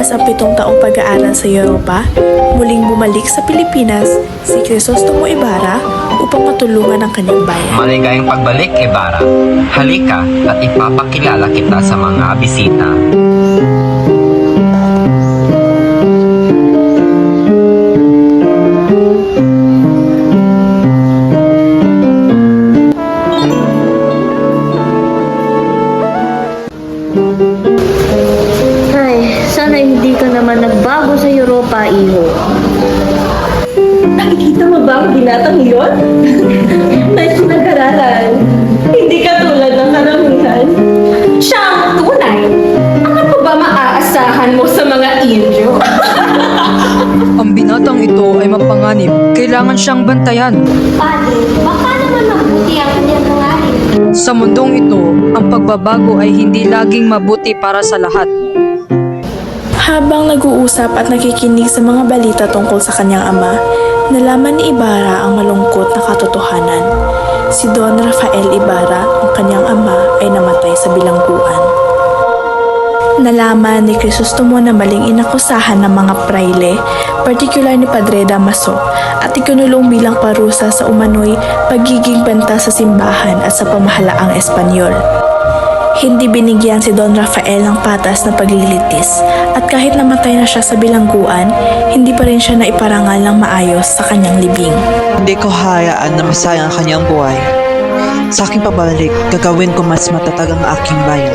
Matapos ang 7 taong pag-aaral sa Europa, muling bumalik sa Pilipinas si Crisostomo Ibarra upang matulungan ang kanyang bayan. Maligayang pagbalik, Ibarra. Halika at ipapakilala kita sa mga bisita. Ay, sana hindi ka naman nagbago sa Europa, iho. Nakikita mo ba ang binatang iyon? May pinag-aralan. Hindi ka tulad ng karamihan. Siya ang tunay. Ano pa ba maaasahan mo sa mga Indio? Ang binatang ito ay mapanganib. Kailangan siyang bantayan. Padre, baka naman mabuti ang kanyang hangarin. Sa mundong ito, ang pagbabago ay hindi laging mabuti para sa lahat. Habang nag-uusap at nakikinig sa mga balita tungkol sa kanyang ama, nalaman ni Ibarra ang malungkot na katotohanan. Si Don Rafael Ibarra, ang kanyang ama, ay namatay sa bilangguan. Nalaman ni Crisostomo na maling inakusahan ng mga praile, partikular ni Padre Damaso, at ikinulong bilang parusa sa umano'y pagiging banta sa simbahan at sa pamahalaang Espanyol. Hindi binigyan si Don Rafael ng patas na paglilitis, at kahit namatay na siya sa bilangguan, hindi pa rin siya naiparangal ng maayos sa kanyang libing. Hindi ko hayaan na masayang ang kanyang buhay. Sa aking pabalik, gagawin ko mas matatag ang aking bayan.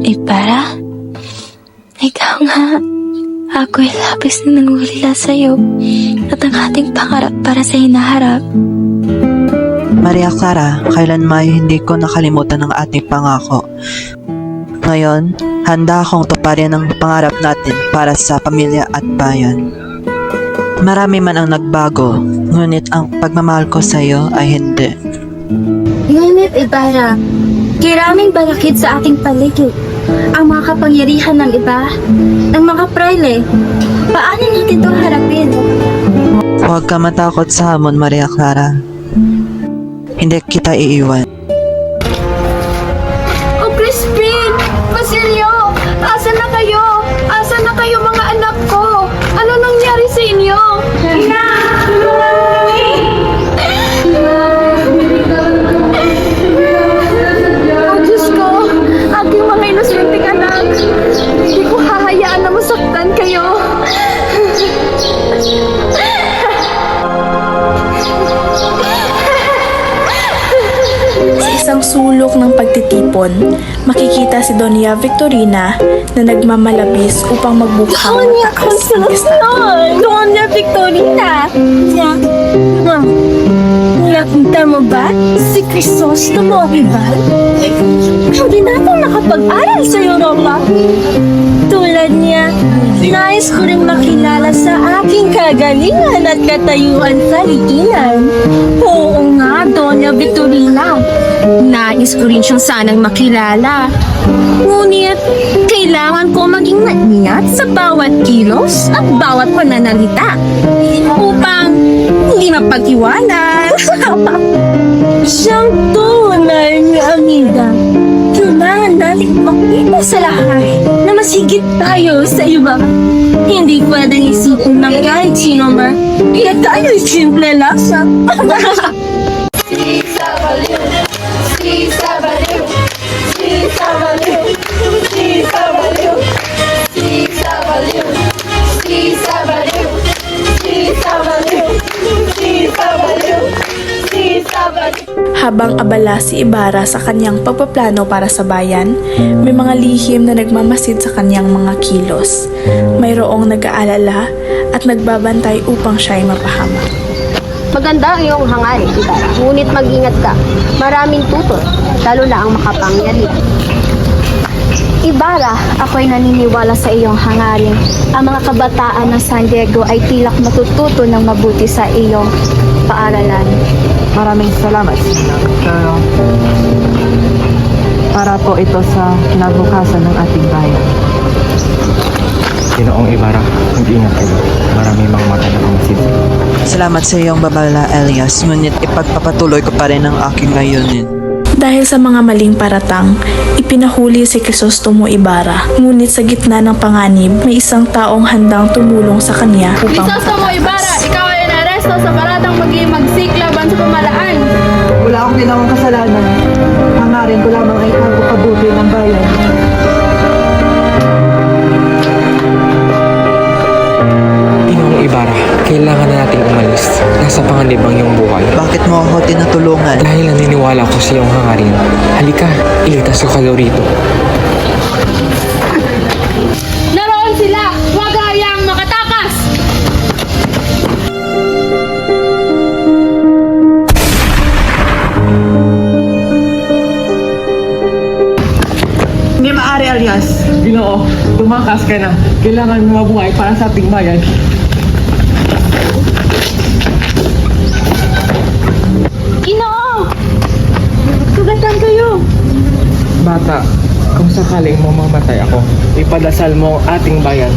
Ibarra? Ikaw nga. Ako'y labis na nangulila sa'yo at ang ating pangarap para sa hinaharap. Maria Clara, kailanman hindi ko nakalimutan ang ating pangako. Ngayon, handa akong tuparin ang pangarap natin para sa pamilya at bayan. Marami man ang nagbago, ngunit ang pagmamahal ko sa iyo ay hindi. Ngunit, Ibarra, kiraming balakid sa ating paligid. Ang mga kapangyarihan ng iba, ng mga praile, paano natin ito harapin? Huwag ka matakot sa hamon, Maria Clara. Hindi kita iiwan. Oh, Crispin! Basilio! Asan na kayo? Asan na kayo mga anak ko? Ano nangyari sa inyo? Ina! Oh, Diyos ko! Aking mga inosenteng anak! Hindi ko hahayaan na masaktan kayo! Sa isang sulok ng pagtitipon, makikita si Doña Victorina na nagmamalabis upang magbukang Doña mataas ang estado. Consolacion! Doña Victorina! Nakita mo ba? Si Crisostomo Ibarra? Hindi natin nakapag-aral sa Europa. Tulad niya, nais ko rin makilala sa aking kagalingan at katayuan sa liinan. Oo nga, Doña Victorina. Nais ko rin siyang sanang makilala. Ngunit, kailangan ko maging maingat sa bawat kilos at bawat pananalita upang hindi mapag-iwanan. Siyang tunay na amiga. Kailangan natin makita sa lahat na mas higit tayo sa iba. Hindi pwedeng isipin ng kahit sino man. Kaya tayo'y simple lasa. Habang abala si Ibarra sa kanyang pagpaplano para sa bayan, may mga lihim na nagmamasid sa kanyang mga kilos. Mayroong nag-aalala at nagbabantay upang siya ay mapahamak. Maganda ang iyong hangarin, Ibarra. Ngunit mag-ingat ka. Maraming tutol, lalo na ang makapangyarihan. Ibarra, ako'y naniniwala sa iyong hangarin. Ang mga kabataan ng San Diego ay tilak matututo ng mabuti sa iyong paaralan. Maraming salamat. Pero para po ito sa kinabukasan ng ating bayan. Ginoong Ibarra, mag-ingat kayo. Marami mga mata na kumasid. Salamat sa iyong babala, Elias, ngunit ipagpapatuloy ko pa rin ang aking layunin. Dahil sa mga maling paratang, ipinahuli si Crisostomo Ibarra. Ngunit sa gitna ng panganib, may isang taong handang tumulong sa kanya upang Crisostomo Ibarra, ikaw ay naresto sa paratang mag-imagsik laban sa pamalaan. Wala akong ginawang kasalanan. Hangarin ko lamang ay kabuti ng bayan. Ginoong Ibarra, kailangan na nating umalis. Nasa panganib ang iyong buhay. Bakit mo ako tinutulungan? Dahil naniniwala ko sa iyong hangarin. Halika, iligtas ko kayo rito. Naroon sila! Huwag hayaang makatakas! Hindi maaari, Elias. Ginoo, tumakas ka na. Kailangan mo mabuhay para sa ating bayan. Ginoo! Sugatan kayo! Bata, kung sakaling mamamatay ako, ipadasal mo ang ating bayan.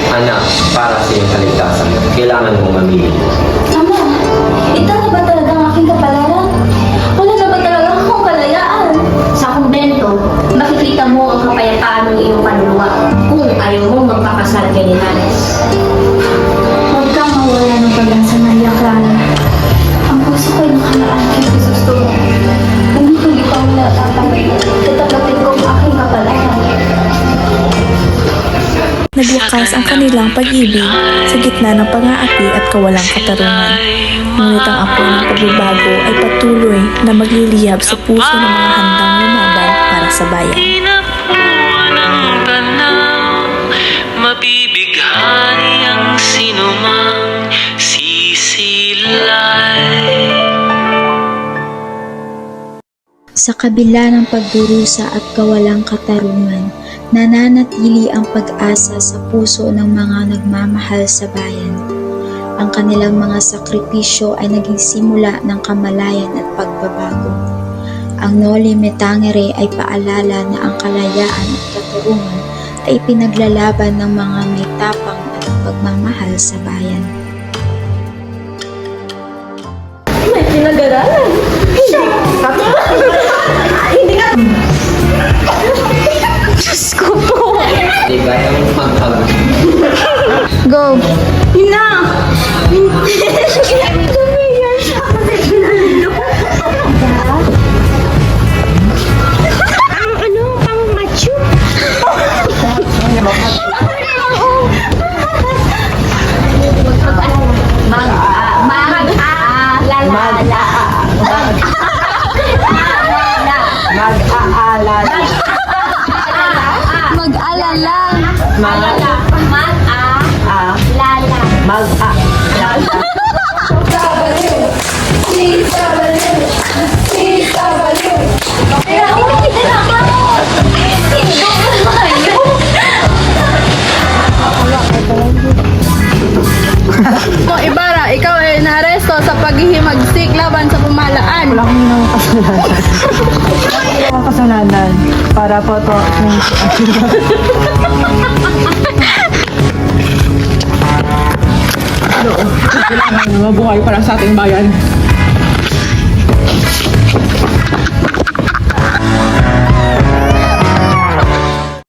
Anak, para sa iyong kaligtasan, kailangan mong mamili. Ama, ito na ba talaga ang aking kapalaran? Wala na ba talaga akong kalayaan? Sa kumbento, makikita mo ang kapayapaan ng iyong panuluwa kung ayaw mong magpakasal kay Linares. Huwag kang mawala ng pag-asa, Maria Clara. Ang puso ko'y nakalaan kay Crisostomo. Ngunit hindi ko ang natatangay. Tatanggapin ko ang aking kapalaran. nagwakas ang kanilang pag-ibig sa gitna ng pang-aapi at kawalang katarungan. Ngunit ang apoy ng pagbabago ay patuloy na magliliyab sa puso ng mga handang lumaban para sa bayan. Tinapuan ang tanaw, mabibighani ang sinumang sisilay. Sa kabila ng pagdurusa at kawalang katarungan, nananatili ang pag-asa sa puso ng mga nagmamahal sa bayan. Ang kanilang mga sakripisyo ay naging simula ng kamalayan at pagbabago. Ang Noli Me Tangere ay paalala na ang kalayaan at katarungan ay pinaglalaban ng mga may tapang at pagmamahal sa bayan. May pinag-aralan. Hindi nga. Diyos ko po. Hindi kaya mong magpag- Go. Hina. Mo Ibarra, ikaw ay naaresto sa paghihimagsik laban sa pamahalaan. Wala akong ginawang kasalanan. Wala akong ginawang kasalanan. Para po to. Kailangan mabuhay para sa ating bayan.